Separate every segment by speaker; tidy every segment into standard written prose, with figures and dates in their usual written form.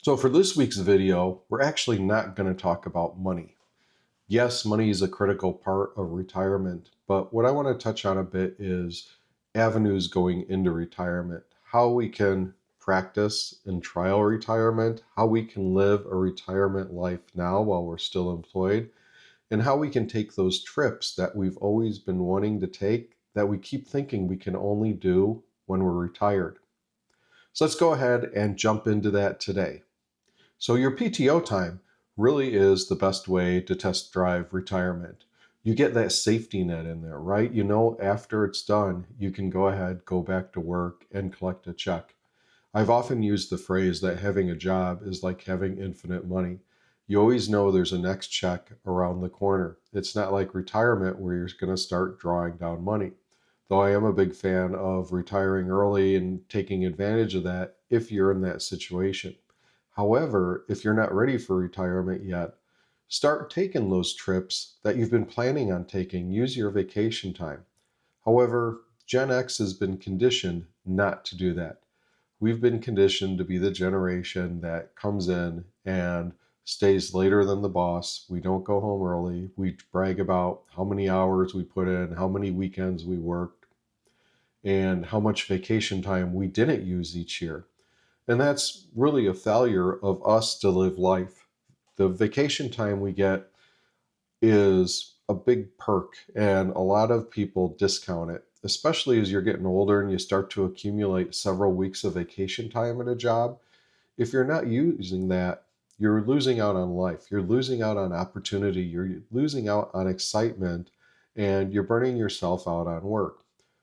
Speaker 1: So for this week's video, we're actually not going to talk about money. Yes, money is a critical part of retirement, but what I want to touch on a bit is avenues going into retirement, how we can practice and trial retirement, how we can live a retirement life now while we're still employed, and how we can take those trips that we've always been wanting to take that we keep thinking we can only do when we're retired. So let's go ahead and jump into that today. So your PTO time really is the best way to test drive retirement. You get that safety net in there, right? You know, after it's done, you can go ahead, go back to work and collect a check. I've often used the phrase that having a job is like having infinite money. You always know there's a next check around the corner. It's not like retirement where you're going to start drawing down money. Though I am a big fan of retiring early and taking advantage of that if you're in that situation. However, if you're not ready for retirement yet, start taking those trips that you've been planning on taking. Use your vacation time. However, Gen X has been conditioned not to do that. We've been conditioned to be the generation that comes in and stays later than the boss. We don't go home early. We brag about how many hours we put in, how many weekends we worked, and how much vacation time we didn't use each year. And that's really a failure of us to live life. The vacation time we get is a big perk, and a lot of people discount it, especially as you're getting older and you start to accumulate several weeks of vacation time at a job. If you're not using that, you're losing out on life. You're losing out on opportunity. You're losing out on excitement, and you're burning yourself out on work.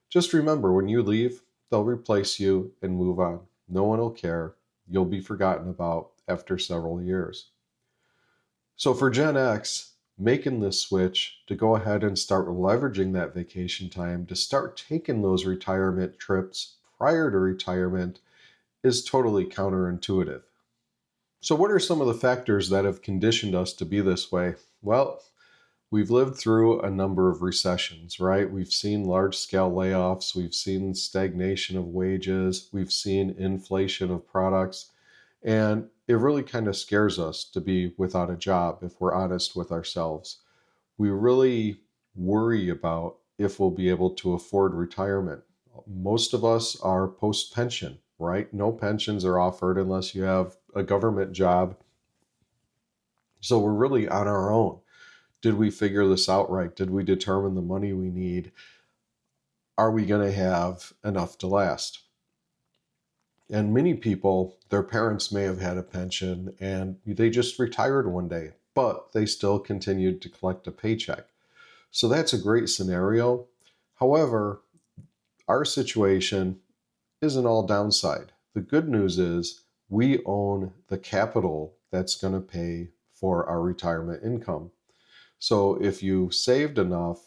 Speaker 1: Just remember, when you leave, they'll replace you and move on. No one will care. You'll be forgotten about after several years. So for Gen X, making this switch to go ahead and start leveraging that vacation time to start taking those retirement trips prior to retirement is totally counterintuitive. So what are some of the factors that have conditioned us to be this way? Well, we've lived through a number of recessions, right? We've seen large-scale layoffs. We've seen stagnation of wages. We've seen inflation of products. And it really kind of scares us to be without a job, if we're honest with ourselves. We really worry about if we'll be able to afford retirement. Most of us are post-pension, right? No pensions are offered unless you have a government job. So we're really on our own. Did we figure this out right? Did we determine the money we need? Are we going to have enough to last? And many people, their parents may have had a pension and they just retired one day, but they still continued to collect a paycheck. So that's a great scenario. However, our situation isn't all downside. The good news is we own the capital that's going to pay for our retirement income. So if you saved enough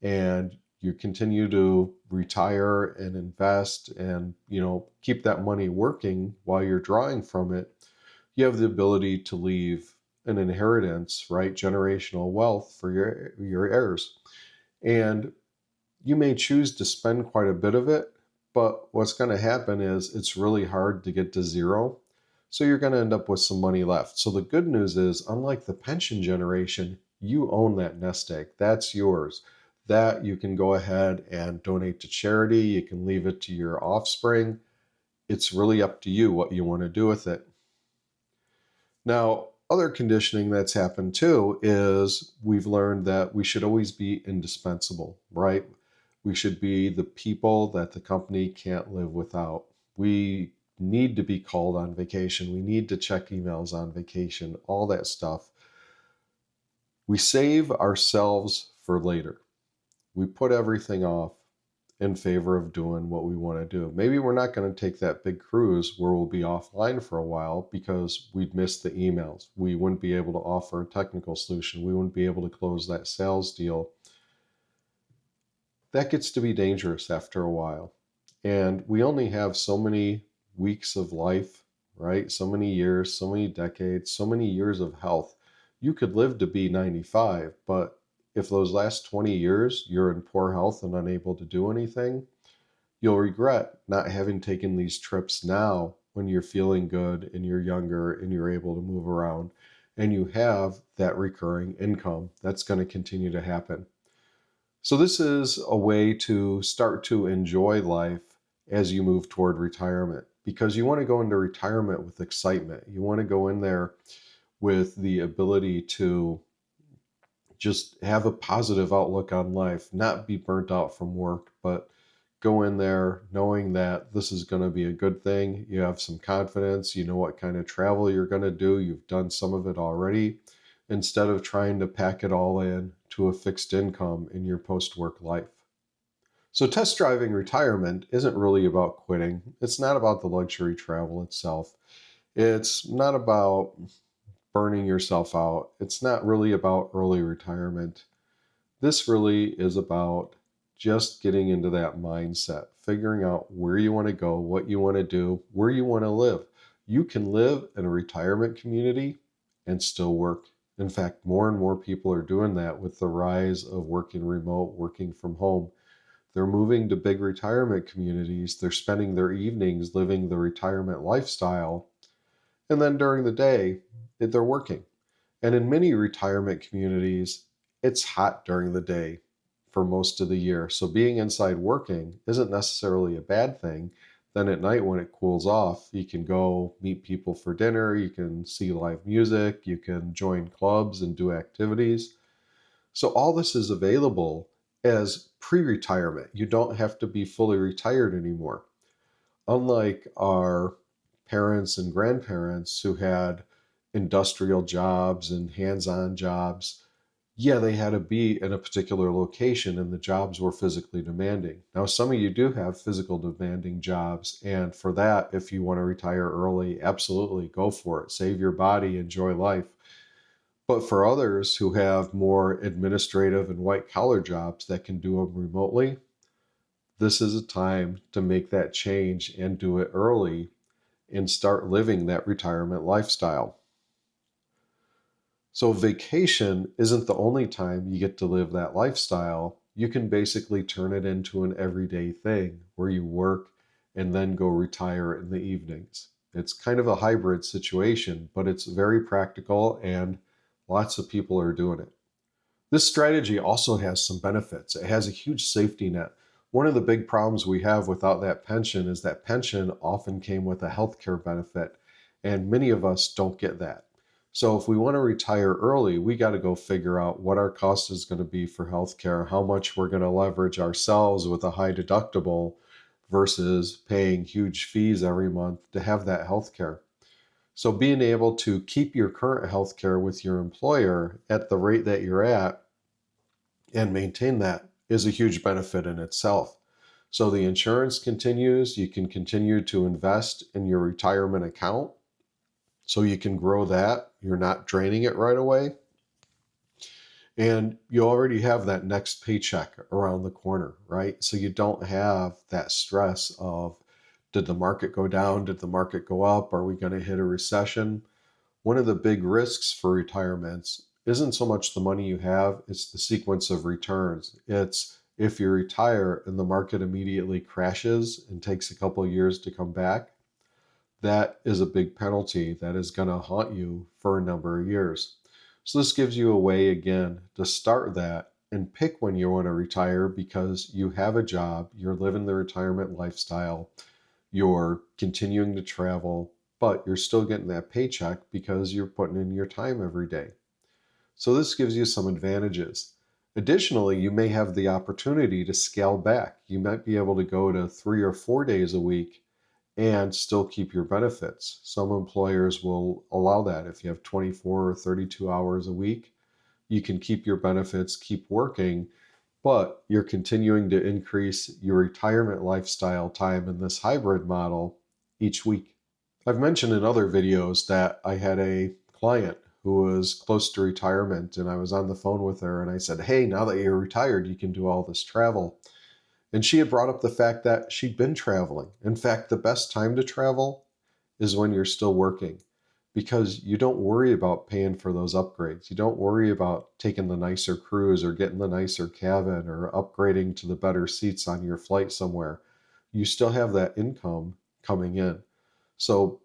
Speaker 1: and you continue to retire and invest and, keep that money working while you're drawing from it, you have the ability to leave an inheritance, right? Generational wealth for your heirs. And you may choose to spend quite a bit of it, but what's going to happen is it's really hard to get to zero. So you're going to end up with some money left. So the good news is, unlike the pension generation, you own that nest egg. That's yours. That you can go ahead and donate to charity. You can leave it to your offspring. It's really up to you what you want to do with it. Now, other conditioning that's happened too is we've learned that we should always be indispensable, right? We should be the people that the company can't live without. We need to be called on vacation. We need to check emails on vacation, all that stuff. We save ourselves for later. We put everything off in favor of doing what we want to do. Maybe we're not going to take that big cruise where we'll be offline for a while because we'd miss the emails. We wouldn't be able to offer a technical solution. We wouldn't be able to close that sales deal. That gets to be dangerous after a while. And we only have so many weeks of life, right? So many years, so many decades, so many years of health. You could live to be 95, but if those last 20 years you're in poor health and unable to do anything, you'll regret not having taken these trips now when you're feeling good and you're younger and you're able to move around and you have that recurring income. That's going to continue to happen. So this is a way to start to enjoy life as you move toward retirement, because you want to go into retirement with excitement. You want to go in there with the ability to just have a positive outlook on life, not be burnt out from work, but go in there knowing that this is going to be a good thing. You have some confidence, you know what kind of travel you're going to do, you've done some of it already, instead of trying to pack it all in to a fixed income in your post-work life. So test driving retirement isn't really about quitting. It's not about the luxury travel itself. It's not about burning yourself out. It's not really about early retirement. This really is about just getting into that mindset, figuring out where you want to go, what you want to do, where you want to live. You can live in a retirement community and still work. In fact, more and more people are doing that with the rise of working remote, working from home. They're moving to big retirement communities. They're spending their evenings living the retirement lifestyle. And then during the day, they're working. And in many retirement communities, it's hot during the day for most of the year. So being inside working isn't necessarily a bad thing. Then at night when it cools off, you can go meet people for dinner, you can see live music, you can join clubs and do activities. So all this is available as pre-retirement. You don't have to be fully retired anymore. Unlike our parents and grandparents who had industrial jobs and hands-on jobs, yeah, they had to be in a particular location and the jobs were physically demanding. Now, some of you do have physical demanding jobs, and for that, if you want to retire early, absolutely go for it. Save your body, enjoy life. But for others who have more administrative and white collar jobs that can do them remotely, this is a time to make that change and do it early and start living that retirement lifestyle. So vacation isn't the only time you get to live that lifestyle. You can basically turn it into an everyday thing where you work and then go retire in the evenings. It's kind of a hybrid situation, but it's very practical and lots of people are doing it. This strategy also has some benefits. It has a huge safety net. One of the big problems we have without that pension is that pension often came with a healthcare benefit, and many of us don't get that. So if we want to retire early, we got to go figure out what our cost is going to be for healthcare, how much we're going to leverage ourselves with a high deductible versus paying huge fees every month to have that healthcare. So being able to keep your current healthcare with your employer at the rate that you're at and maintain that is a huge benefit in itself. So the insurance continues. You can continue to invest in your retirement account so you can grow that. You're not draining it right away. And you already have that next paycheck around the corner, right? So you don't have that stress of, did the market go down? Did the market go up? Are we going to hit a recession? One of the big risks for retirements isn't so much the money you have, it's the sequence of returns. It's if you retire and the market immediately crashes and takes a couple of years to come back, that is a big penalty that is going to haunt you for a number of years. So this gives you a way, again, to start that and pick when you want to retire because you have a job, you're living the retirement lifestyle, you're continuing to travel, but you're still getting that paycheck because you're putting in your time every day. So this gives you some advantages. Additionally, you may have the opportunity to scale back. You might be able to go to 3 or 4 days a week and still keep your benefits. Some employers will allow that. If you have 24 or 32 hours a week, you can keep your benefits, keep working, but you're continuing to increase your retirement lifestyle time in this hybrid model each week. I've mentioned in other videos that I had a client who was close to retirement and I was on the phone with her and I said, hey, now that you're retired, you can do all this travel. And she had brought up the fact that she'd been traveling. In fact, the best time to travel is when you're still working because you don't worry about paying for those upgrades. You don't worry about taking the nicer cruise or getting the nicer cabin or upgrading to the better seats on your flight somewhere. You still have that income coming in. So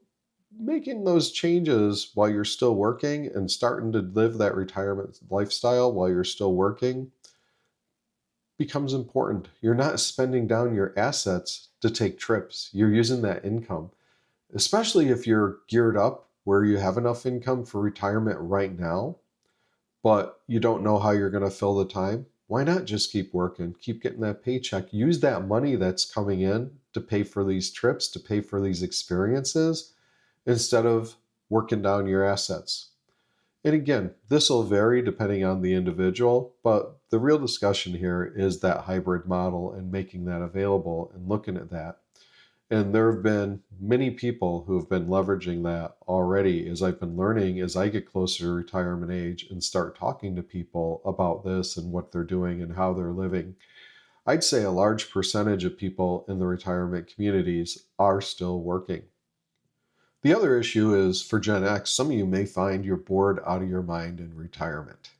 Speaker 1: making those changes while you're still working and starting to live that retirement lifestyle while you're still working becomes important. You're not spending down your assets to take trips. You're using that income, especially if you're geared up where you have enough income for retirement right now, but you don't know how you're going to fill the time. Why not just keep working, keep getting that paycheck, use that money that's coming in to pay for these trips, to pay for these experiences, instead of working down your assets. And again, this will vary depending on the individual, but the real discussion here is that hybrid model and making that available and looking at that. And there have been many people who have been leveraging that already as I've been learning as I get closer to retirement age and start talking to people about this and what they're doing and how they're living. I'd say a large percentage of people in the retirement communities are still working. The other issue is for Gen X, some of you may find you're bored out of your mind in retirement.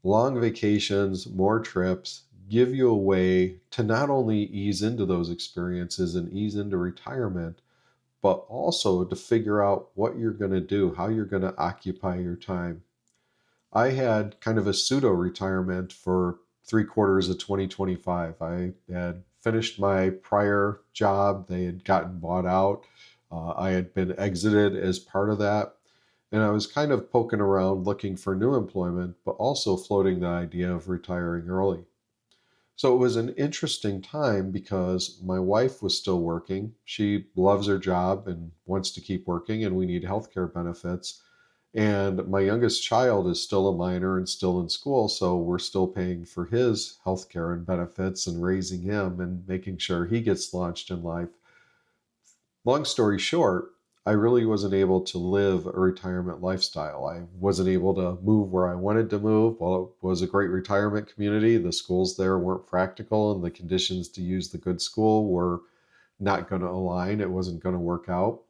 Speaker 1: Long vacations, more trips give you a way to not only ease into those experiences and ease into retirement, but also to figure out what you're going to do, how you're going to occupy your time. I had kind of a pseudo retirement for 3/4 of 2025. I had finished my prior job, they had gotten bought out. I had been exited as part of that. And I was kind of poking around looking for new employment, but also floating the idea of retiring early. So it was an interesting time because my wife was still working. She loves her job and wants to keep working, and we need healthcare benefits. And my youngest child is still a minor and still in school, so we're still paying for his healthcare and benefits and raising him and making sure he gets launched in life. Long story short, I really wasn't able to live a retirement lifestyle. I wasn't able to move where I wanted to move. While it was a great retirement community, the schools there weren't practical, and the conditions to use the good school were not going to align. It wasn't going to work out.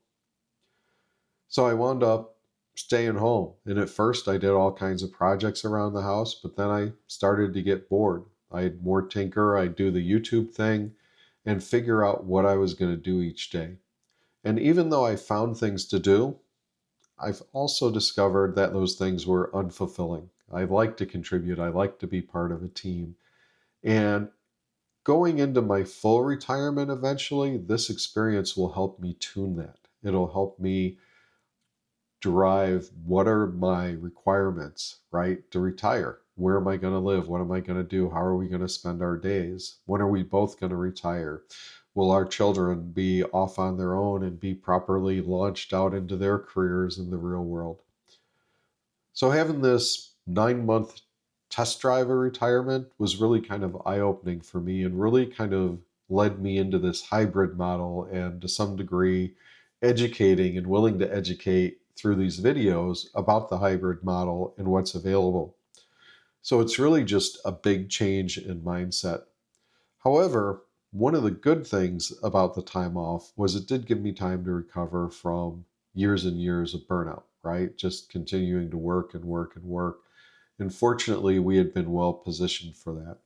Speaker 1: So I wound up staying home. And at first, I did all kinds of projects around the house, but then I started to get bored. I'd more tinker, I'd do the YouTube thing and figure out what I was going to do each day. And even though I found things to do, I've also discovered that those things were unfulfilling. I like to contribute, I like to be part of a team. And going into my full retirement eventually, this experience will help me tune that. It'll help me derive what are my requirements, right, to retire. Where am I going to live? What am I going to do? How are we going to spend our days? When are we both going to retire? Will our children be off on their own and be properly launched out into their careers in the real world? So having this 9-month test drive of retirement was really kind of eye-opening for me and really kind of led me into this hybrid model and to some degree educating and willing to educate through these videos about the hybrid model and what's available. So it's really just a big change in mindset. However, one of the good things about the time off was it did give me time to recover from years and years of burnout, right? Just continuing to work and work and work. And fortunately, we had been well positioned for that.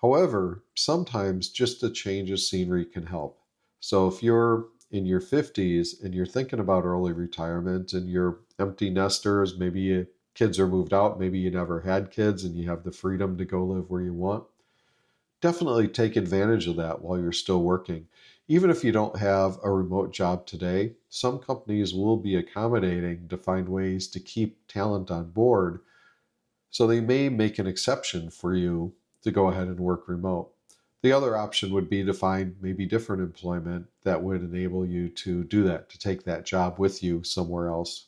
Speaker 1: However, sometimes just a change of scenery can help. So if you're in your 50s and you're thinking about early retirement and you're empty nesters, maybe kids are moved out, maybe you never had kids and you have the freedom to go live where you want, definitely take advantage of that while you're still working. Even if you don't have a remote job today, some companies will be accommodating to find ways to keep talent on board. So they may make an exception for you to go ahead and work remote. The other option would be to find maybe different employment that would enable you to do that, to take that job with you somewhere else.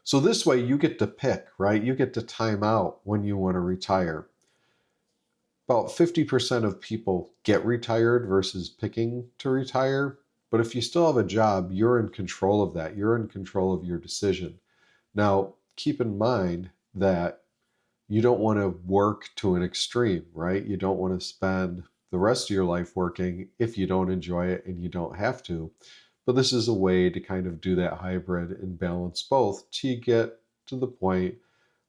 Speaker 1: So this way you get to pick, right? You get to time out when you want to retire. About 50% of people get retired versus picking to retire. But if you still have a job, you're in control of that. You're in control of your decision. Now, keep in mind that you don't want to work to an extreme, right? You don't want to spend the rest of your life working if you don't enjoy it and you don't have to. But this is a way to kind of do that hybrid and balance both to get to the point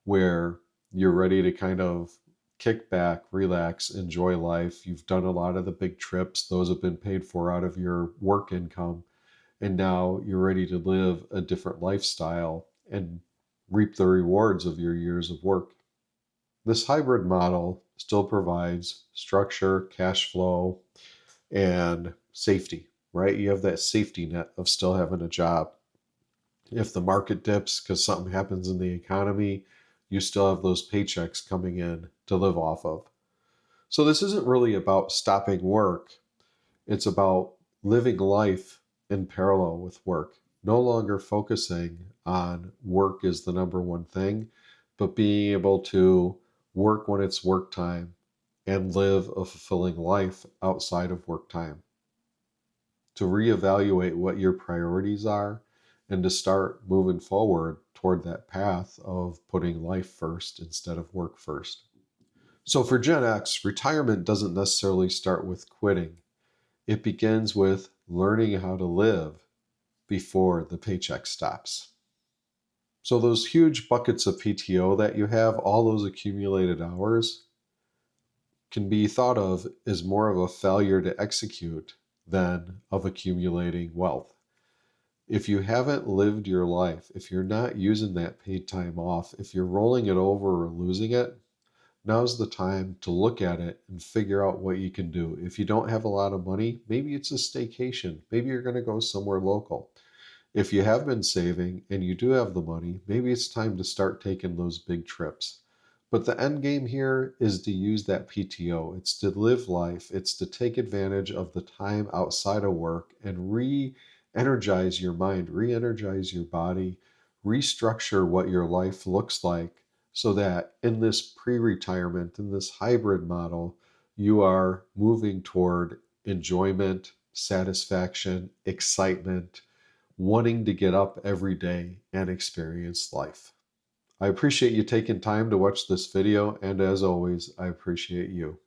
Speaker 1: where you're ready to kind of kick back, relax, enjoy life. You've done a lot of the big trips, those have been paid for out of your work income. And now you're ready to live a different lifestyle and reap the rewards of your years of work. This hybrid model still provides structure, cash flow, and safety, right? You have that safety net of still having a job. If the market dips because something happens in the economy, you still have those paychecks coming in to live off of. So this isn't really about stopping work. It's about living life in parallel with work, no longer focusing on work as the number one thing, but being able to work when it's work time and live a fulfilling life outside of work time. To reevaluate what your priorities are and to start moving forward toward that path of putting life first instead of work first. So for Gen X, retirement doesn't necessarily start with quitting. It begins with learning how to live before the paycheck stops. So those huge buckets of PTO that you have, all those accumulated hours, can be thought of as more of a failure to execute than of accumulating wealth. If you haven't lived your life, if you're not using that paid time off, if you're rolling it over or losing it, now's the time to look at it and figure out what you can do. If you don't have a lot of money, maybe it's a staycation. Maybe you're going to go somewhere local. If you have been saving and you do have the money, maybe it's time to start taking those big trips. But the end game here is to use that PTO. It's to live life. It's to take advantage of the time outside of work and re-energize your mind, re-energize your body, restructure what your life looks like so that in this pre-retirement, in this hybrid model, you are moving toward enjoyment, satisfaction, excitement, wanting to get up every day and experience life. I appreciate you taking time to watch this video, and as always, I appreciate you.